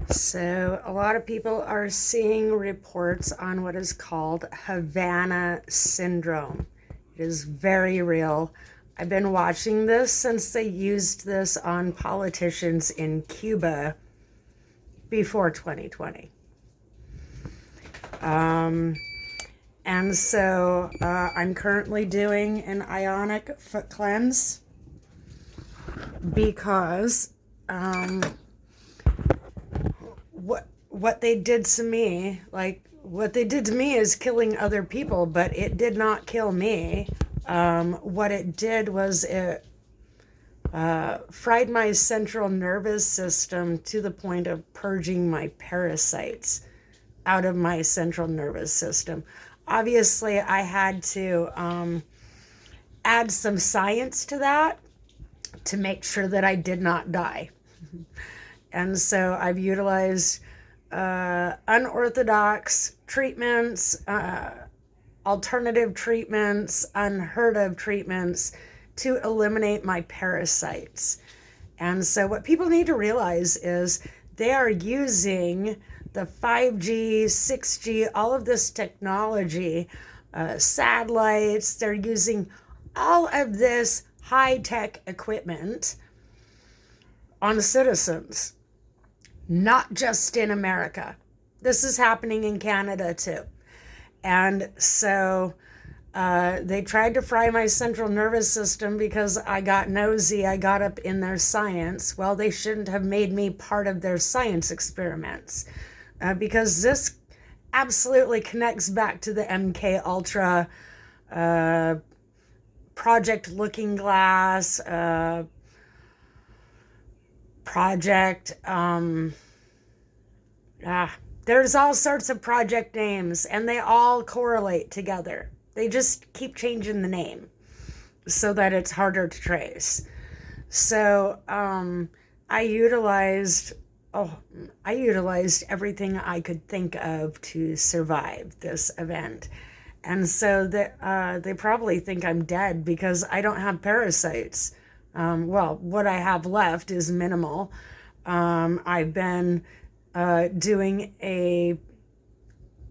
So, a lot of people are seeing reports on what is called Havana Syndrome. It is very real. I've been watching this since they used this on politicians in Cuba before 2020. I'm currently doing an ionic foot cleanse because what they did to me, what they did to me is killing other people, but it did not kill me. What it did was it fried my central nervous system to the point of purging my parasites out of my central nervous system. Obviously, I had to add some science to that to make sure that I did not die. And so I've utilized unorthodox treatments, alternative treatments, unheard of treatments to eliminate my parasites. And so what people need to realize is they are using the 5G, 6G, all of this technology, satellites, they're using all of this high-tech equipment on citizens, not just in America. This is happening in Canada too. And so they tried to fry my central nervous system because I got nosy. I got up in their science. Well, they shouldn't have made me part of their science experiments because this absolutely connects back to the MK Ultra Project Looking Glass, Project, there's all sorts of project names and they all correlate together. They just keep changing the name so that it's harder to trace. So I utilized everything I could think of to survive this event. And so they probably think I'm dead because I don't have parasites. Well, what I have left is minimal. I've been doing a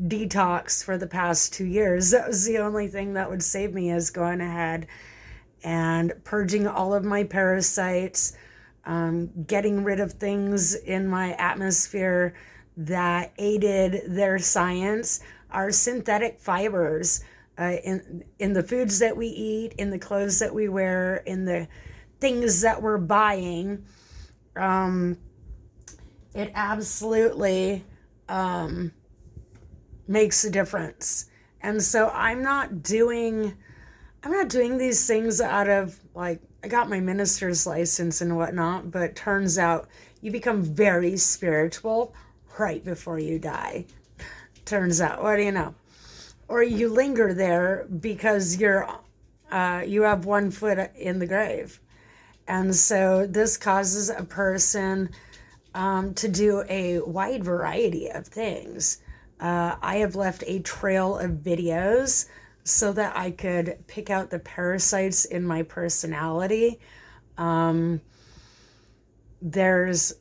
detox for the past 2 years. That was the only thing that would save me, is going ahead and purging all of my parasites, getting rid of things in my atmosphere that aided their science. Our synthetic fibers in the foods that we eat, in the clothes that we wear, in the things that we're buying, it absolutely makes a difference. And so I'm not doing these things out of, like, I got my minister's license and whatnot, but turns out you become very spiritual right before you die. Turns out, what do you know? Or you linger there because you have one foot in the grave. And so this causes a person to do a wide variety of things. I have left a trail of videos so that I could pick out the parasites in my personality. There's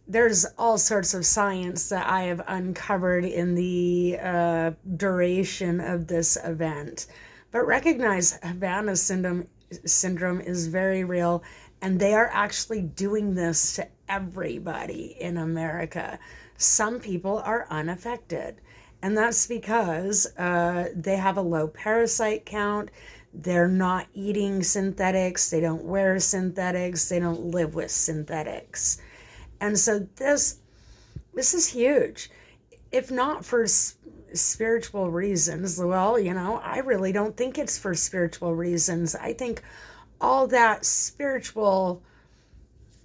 all sorts of science that I have uncovered in the duration of this event. But recognize Havana syndrome is very real, and they are actually doing this to everybody in America. Some people are unaffected, and that's because they have a low parasite count. They're not eating synthetics. They don't wear synthetics. They don't live with synthetics. And so this is huge. If not for spiritual reasons, well, I really don't think it's for spiritual reasons. I think all that spiritual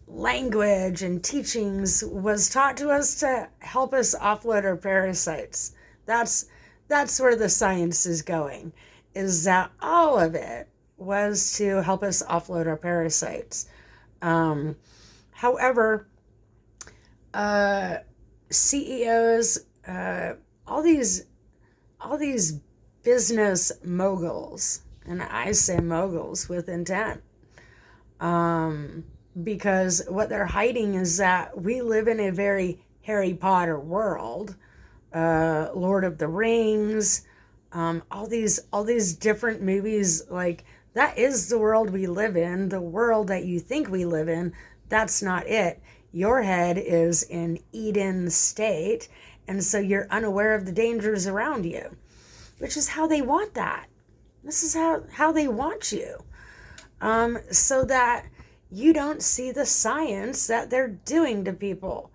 language and teachings was taught to us to help us offload our parasites. That's where the science is going, is that all of it was to help us offload our parasites. However, CEOs, all these business moguls, and I say moguls with intent, because what they're hiding is that we live in a very Harry Potter world, Lord of the Rings, all these different movies. Like, that is the world we live in. The world that you think we live in, that's not it. Your head is in Eden state, and so you're unaware of the dangers around you, which is how they want that. This is how they want you, so that you don't see the science that they're doing to people.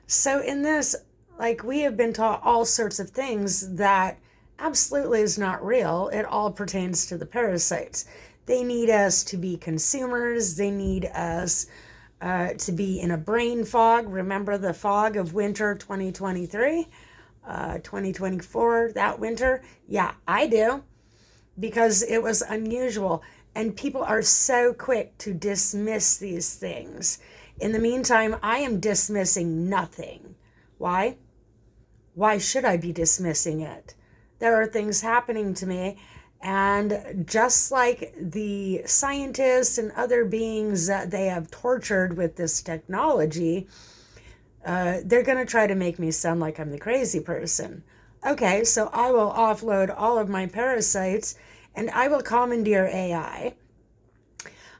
So in this, like, we have been taught all sorts of things that absolutely is not real. It all pertains to the parasites. They need us to be consumers. They need us to be in a brain fog. Remember the fog of winter 2023, 2024, that winter? Yeah, I do, because it was unusual. And people are so quick to dismiss these things. In the meantime, I am dismissing nothing. Why? Why should I be dismissing it? There are things happening to me, and just like the scientists and other beings that they have tortured with this technology, they're going to try to make me sound like I'm the crazy person. Okay, so I will offload all of my parasites, and I will commandeer AI.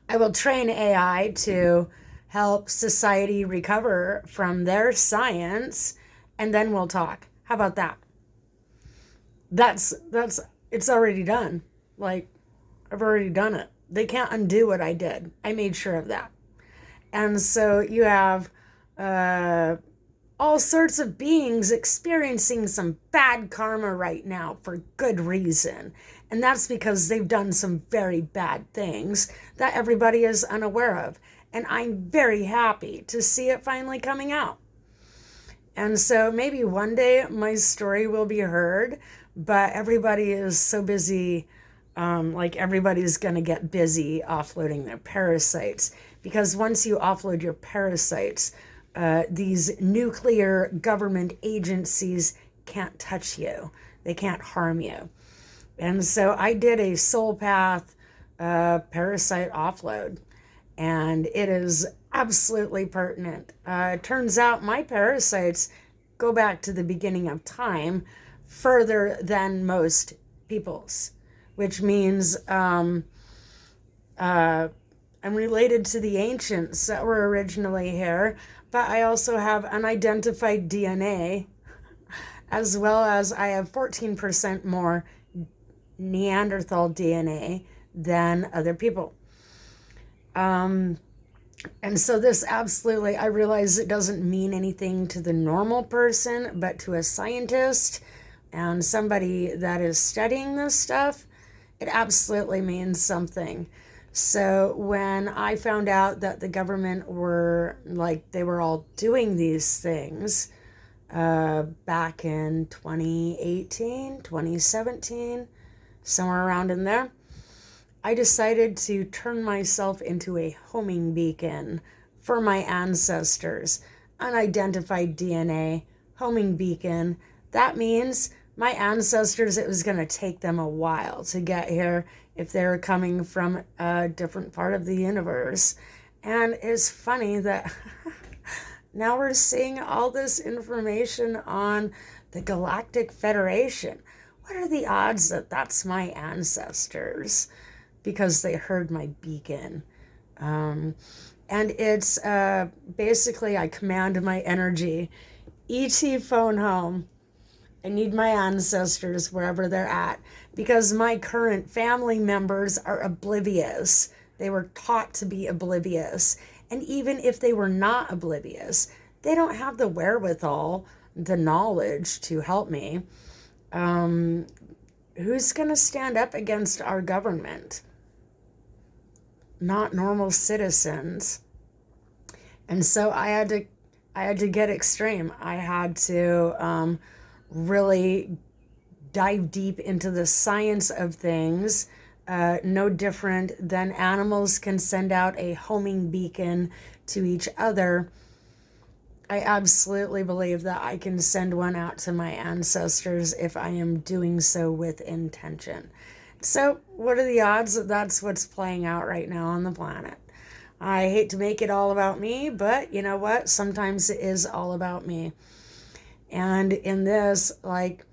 I will train AI to help society recover from their science, and then we'll talk. How about that? That's it's already done. Like, I've already done it. They can't undo what I did. I made sure of that. And so you have all sorts of beings experiencing some bad karma right now for good reason. And that's because they've done some very bad things that everybody is unaware of. And I'm very happy to see it finally coming out. And so maybe one day my story will be heard, but everybody is so busy, like everybody's going to get busy offloading their parasites. Because once you offload your parasites, these nuclear government agencies can't touch you. They can't harm you. And so I did a soul path parasite offload, and it is absolutely pertinent. It turns out my parasites go back to the beginning of time further than most people's, which means I'm related to the ancients that were originally here, but I also have unidentified DNA, as well as I have 14% more Neanderthal DNA than other people. And so this absolutely, I realize it doesn't mean anything to the normal person, but to a scientist and somebody that is studying this stuff, it absolutely means something. So when I found out that the government were, like, they were all doing these things back in 2018, 2017, somewhere around in there, I decided to turn myself into a homing beacon for my ancestors. Unidentified DNA, homing beacon. That means my ancestors, it was going to take them a while to get here if they were coming from a different part of the universe. And it's funny that now we're seeing all this information on the Galactic Federation. What are the odds that that's my ancestors? Because they heard my beacon. And it's basically, I command my energy. E.T. phone home. I need my ancestors wherever they're at, because my current family members are oblivious. They were taught to be oblivious. And even if they were not oblivious, they don't have the wherewithal, the knowledge to help me. Who's going to stand up against our government? Not normal citizens. And so I had to get extreme. I had to really dive deep into the science of things. No different than animals can send out a homing beacon to each other. I absolutely believe that I can send one out to my ancestors if I am doing so with intention. So what are the odds that that's what's playing out right now on the planet? I hate to make it all about me, but you know what? Sometimes it is all about me. And in this, like,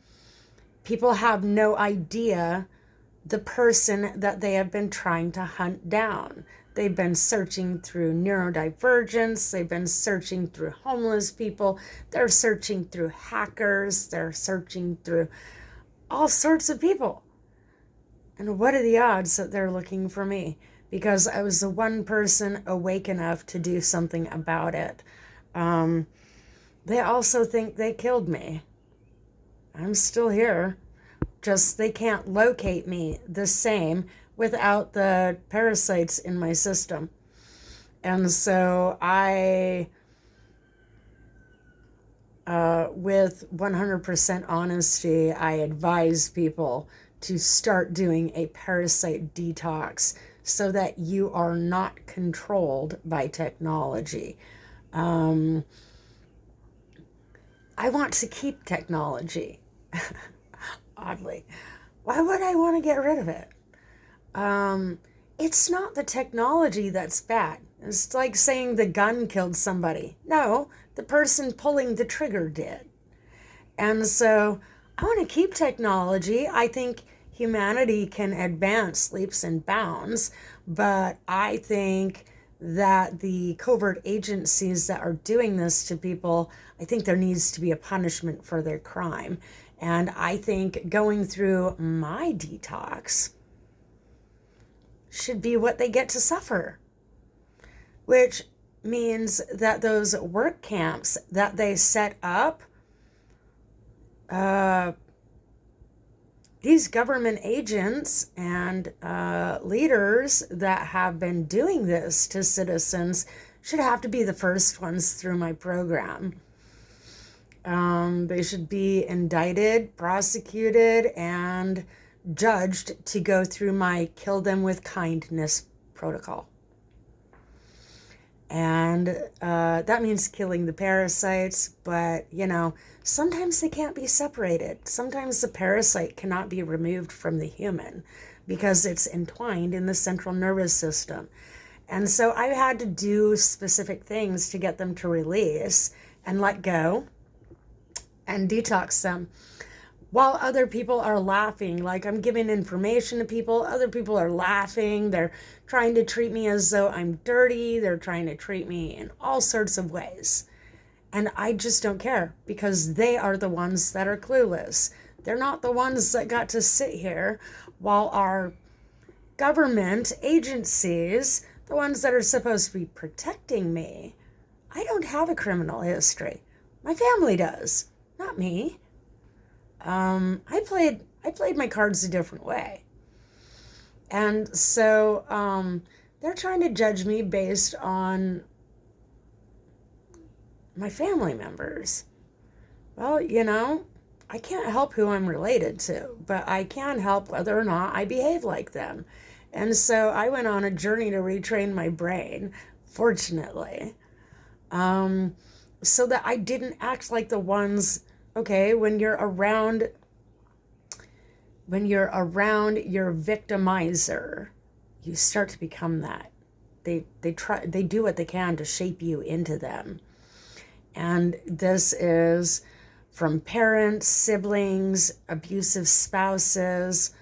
people have no idea the person that they have been trying to hunt down. They've been searching through neurodivergence. They've been searching through homeless people. They're searching through hackers. They're searching through all sorts of people. And what are the odds that they're looking for me? Because I was the one person awake enough to do something about it. They also think they killed me. I'm still here. Just they can't locate me the same without the parasites in my system. And so with 100% honesty, I advise people to start doing a parasite detox so that you are not controlled by technology. I want to keep technology. Oddly. Why would I want to get rid of it? It's not the technology that's bad. It's like saying the gun killed somebody. No, the person pulling the trigger did. And so I want to keep technology. I think humanity can advance leaps and bounds, but I think that the covert agencies that are doing this to people, I think there needs to be a punishment for their crime. And I think going through my detox should be what they get to suffer, which means that those work camps that they set up, these government agents and leaders that have been doing this to citizens should have to be the first ones through my program. They should be indicted, prosecuted, and judged to go through my kill them with kindness protocol. And that means killing the parasites, but sometimes they can't be separated. Sometimes the parasite cannot be removed from the human because it's entwined in the central nervous system. And so I've had to do specific things to get them to release and let go and detox them. While other people are laughing, like I'm giving information to people, other people are laughing. They're trying to treat me as though I'm dirty. They're trying to treat me in all sorts of ways. And I just don't care because they are the ones that are clueless. They're not the ones that got to sit here while our government agencies, the ones that are supposed to be protecting me, I don't have a criminal history. My family does, not me. I played my cards a different way. And so they're trying to judge me based on my family members. Well, I can't help who I'm related to, but I can help whether or not I behave like them. And so I went on a journey to retrain my brain, fortunately, so that I didn't act like the ones. Okay, when you're around your victimizer, you start to become that. They do what they can to shape you into them. And this is from parents, siblings, abusive spouses.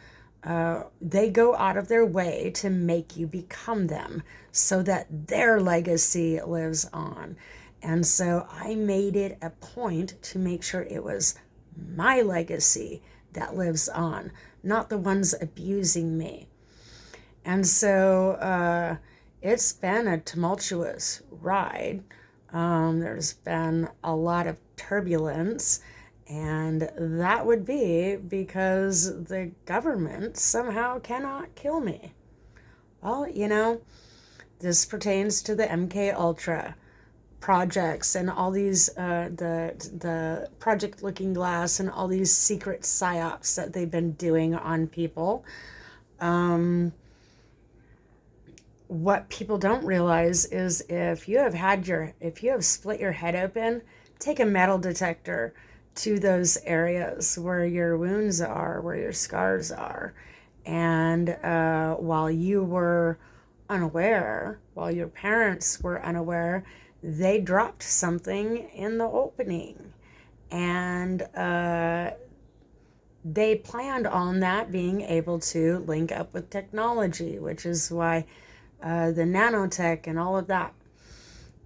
They go out of their way to make you become them so that their legacy lives on. And so I made it a point to make sure it was my legacy that lives on, not the ones abusing me. And so it's been a tumultuous ride. There's been a lot of turbulence, and that would be because the government somehow cannot kill me. Well, this pertains to the MK Ultra projects and all these the Project Looking Glass and all these secret psyops that they've been doing on people. What people don't realize is if you have split your head open, take a metal detector to those areas where your wounds are, where your scars are, and while you were unaware, while your parents were unaware, they dropped something in the opening. And they planned on that being able to link up with technology, which is why the nanotech and all of that.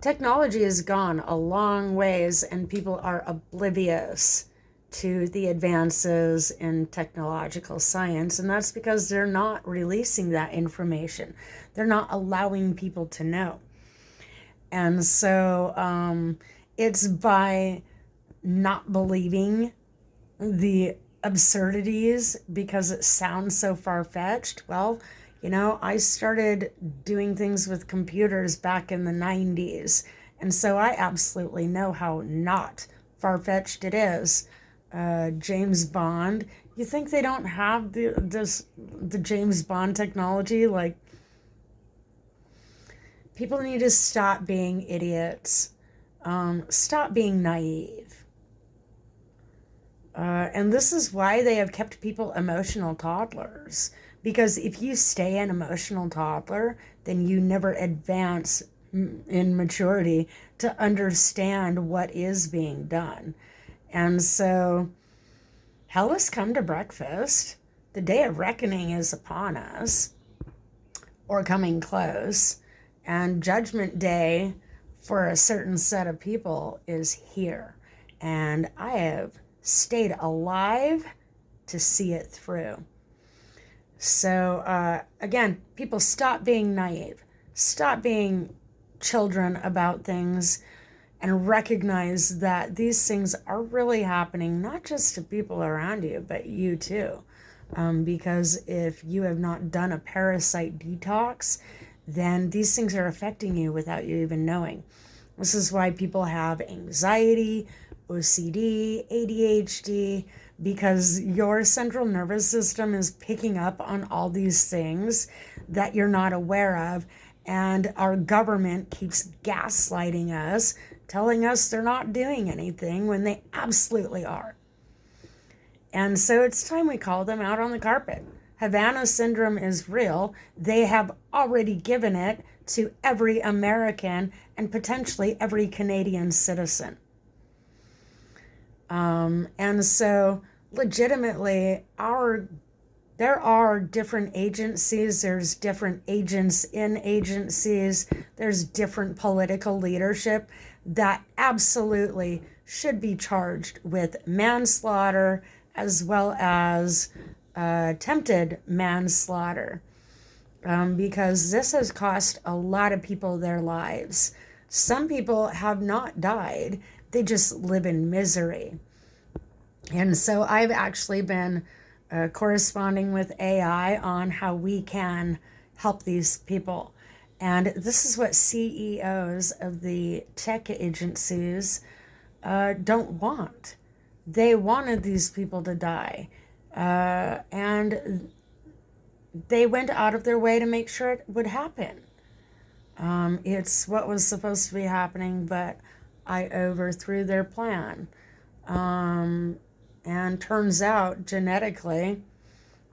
Technology has gone a long ways, and people are oblivious to the advances in technological science, and that's because they're not releasing that information. They're not allowing people to know. And so it's by not believing the absurdities because it sounds so far-fetched. Well, I started doing things with computers back in the 90s, and so I absolutely know how not far-fetched it is. James Bond, you think they don't have the James Bond technology? Like, people need to stop being idiots. Stop being naive. And this is why they have kept people emotional toddlers. Because if you stay an emotional toddler, then you never advance in maturity to understand what is being done. And so, hell has come to breakfast. The day of reckoning is upon us, or coming close. And Judgment Day for a certain set of people is here. And I have stayed alive to see it through. So again, people, stop being naive. Stop being children about things, and recognize that these things are really happening, not just to people around you, but you too. Because if you have not done a parasite detox, then these things are affecting you without you even knowing. This is why people have anxiety, OCD, ADHD, because your central nervous system is picking up on all these things that you're not aware of, and our government keeps gaslighting us, telling us they're not doing anything when they absolutely are. And so it's time we call them out on the carpet. Havana Syndrome is real. They have already given it to every American and potentially every Canadian citizen. And so legitimately, there are different agencies, there's different agents in agencies, there's different political leadership that absolutely should be charged with manslaughter as well as attempted manslaughter, because this has cost a lot of people their lives. Some people have not died, they just live in misery. And so I've actually been corresponding with AI on how we can help these people. And this is what CEOs of the tech agencies don't want. They wanted these people to die. And they went out of their way to make sure it would happen. It's what was supposed to be happening, but I overthrew their plan. And turns out genetically,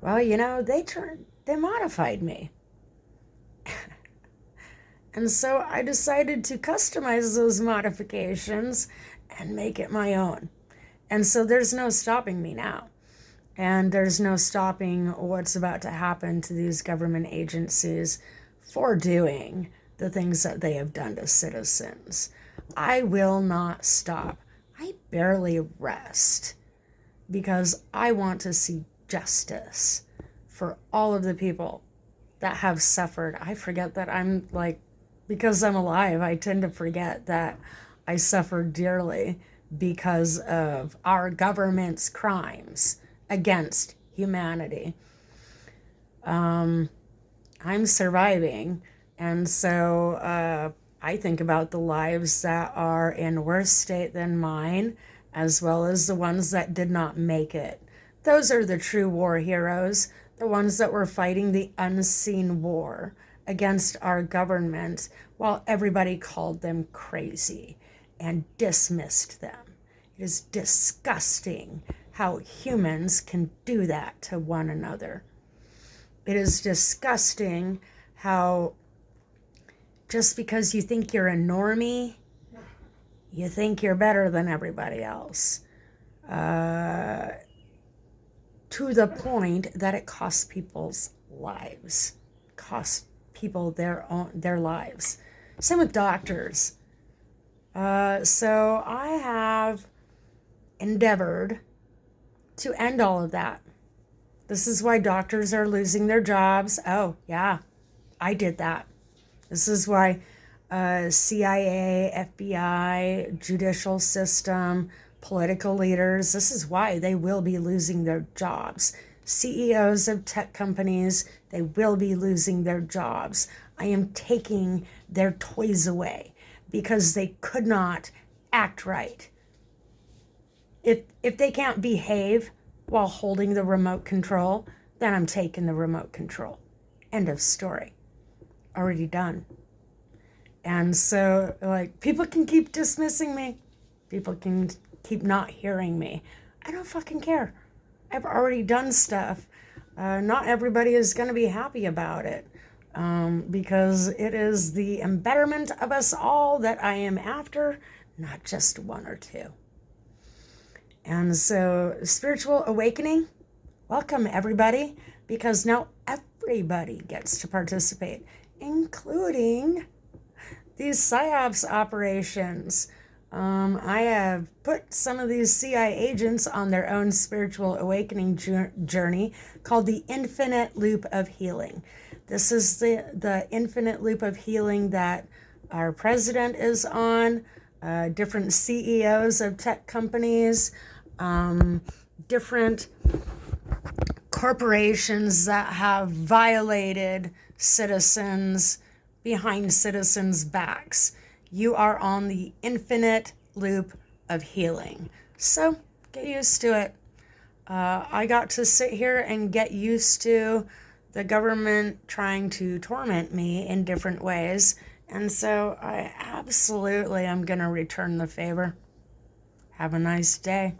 well, they modified me. And so I decided to customize those modifications and make it my own. And so there's no stopping me now. And there's no stopping what's about to happen to these government agencies for doing the things that they have done to citizens. I will not stop. I barely rest because I want to see justice for all of the people that have suffered. I forget that because I'm alive, I tend to forget that I suffered dearly because of our government's crimes against humanity. I'm surviving, and so I think about the lives that are in worse state than mine, as well as the ones that did not make it. Those are the true war heroes, the ones that were fighting the unseen war against our government while everybody called them crazy and dismissed them. It is disgusting how humans can do that to one another. It is disgusting how just because you think you're a normie, you think you're better than everybody else. To the point that it costs people's lives, costs people their lives. Same with doctors. So I have endeavored to end all of that. This is why doctors are losing their jobs. Oh, yeah, I did that. This is why CIA, FBI, judicial system, political leaders, this is why they will be losing their jobs. CEOs of tech companies, they will be losing their jobs. I am taking their toys away because they could not act right. If they can't behave while holding the remote control, then I'm taking the remote control. End of story. Already done. And so, like, people can keep dismissing me. People can keep not hearing me. I don't fucking care. I've already done stuff. Not everybody is going to be happy about it. Because it is the embetterment of us all that I am after, not just one or two. And so, spiritual awakening, welcome everybody, because now everybody gets to participate, including these PSYOPs operations. I have put some of these CI agents on their own spiritual awakening journey called the Infinite Loop of Healing. This is the infinite loop of healing that our president is on, different CEOs of tech companies, different corporations that have violated citizens behind citizens' backs. You are on the infinite loop of healing. So get used to it. I got to sit here and get used to the government trying to torment me in different ways. And so I absolutely am going to return the favor. Have a nice day.